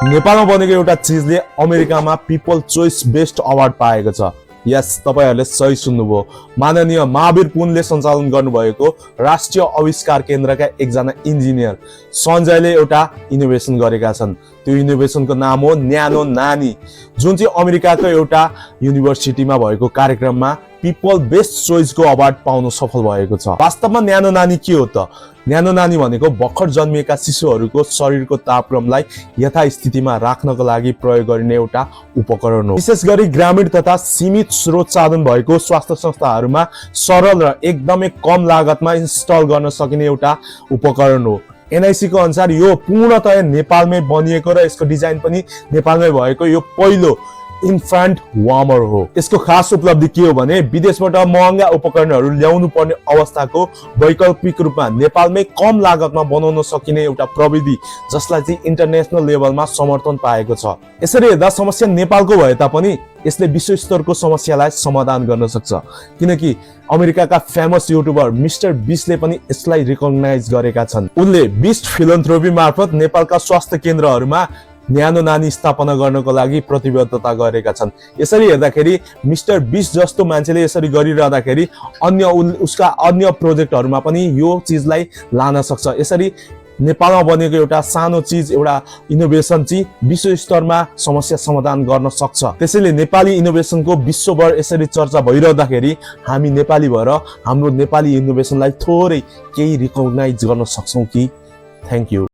नेपालमा बनेको एउटा चिजले अमेरिकामा पिपल चोइस बेस्ट अवार्ड पाएको छ। यस, तपाईहरुले सही सुन्नुभयो। माननीय महावीर पुनले सञ्चालन गर्नुभएको राष्ट्रिय आविष्कार केन्द्रका एकजना इन्जिनियर सञ्जयले एउटा इनोभेसन गरेका छन्। त्यो इनोभेसनको नाम हो न्यानो नानी, जुन चाहिँ अमेरिकाको एउटा युनिभर्सिटीमा भएको कार्यक्रममा पिपल बेस्ट चोइसको अवार्ड पाउन सफल भएको छ। वास्तवमा न्यानो नानी के हो त? न्यानो नानी भनेको भर्खर जन्मिएका शिशुहरूको शरीरको तापक्रमलाई यथास्थितिमा राख्नको लागि प्रयोग गरिने एउटा उपकरण हो। विशेष गरी ग्रामीण तथा सीमित स्रोत साधन भएको स्वास्थ्य संस्थाहरूमा सरल र एकदमै कम लागतमा इन्स्टल गर्न सकिने एउटा उपकरण हो। एनआईसी को अनुसार यो पूर्णतया नेपालमै बनिएको र यसको डिजाइन पनि नेपालमै भएको यो पहिलो इन्फ्यान्ट वार्मर हो। यसको खास उपलब्धि के हो भने विदेशबाट महँगा उपकरणहरू ल्याउनु पर्ने अवस्थाको वैकल्पिक रूपमा नेपालमै कम लागतमा बनाउन सकिने एउटा प्रविधि, जसलाई चाहिँ इन्टरनेसनल लेभलमा समर्थन पाएको छ। यसरी हेर्दा समस्या नेपालको भए तापनि यसले विश्व स्तरको समस्यालाई समाधान गर्न सक्छ, किनकि अमेरिकाका फेमस युट्युबर मिस्टर बिस्टले पनि यसलाई रिकग्नाइज गरेका छन्। उनले बिस्ट फिलन्थ्रोपी मार्फत नेपालका स्वास्थ्य केन्द्रहरूमा न्यानो नानी स्थापना गर्नको लागि प्रतिबद्धता गरेका छन्। यसरी हेर्दाखेरि मिस्टर बिस्ट जस्तो मान्छेले यसरी गरिरहँदाखेरि उसका अन्य प्रोजेक्टहरूमा पनि यो चिजलाई लान सक्छ। यसरी नेपालमा बनेको एउटा सानो चिज, एउटा इनोभेसन चाहिँ विश्व स्तरमा समस्या समाधान गर्न सक्छ। त्यसैले नेपाली इनोभेसनको विश्वभर यसरी चर्चा भइरहँदाखेरि हामी नेपाली भएर हाम्रो नेपाली इनोभेसनलाई थोरै केही रिकग्नाइज गर्न सक्छौँ कि? Thank you.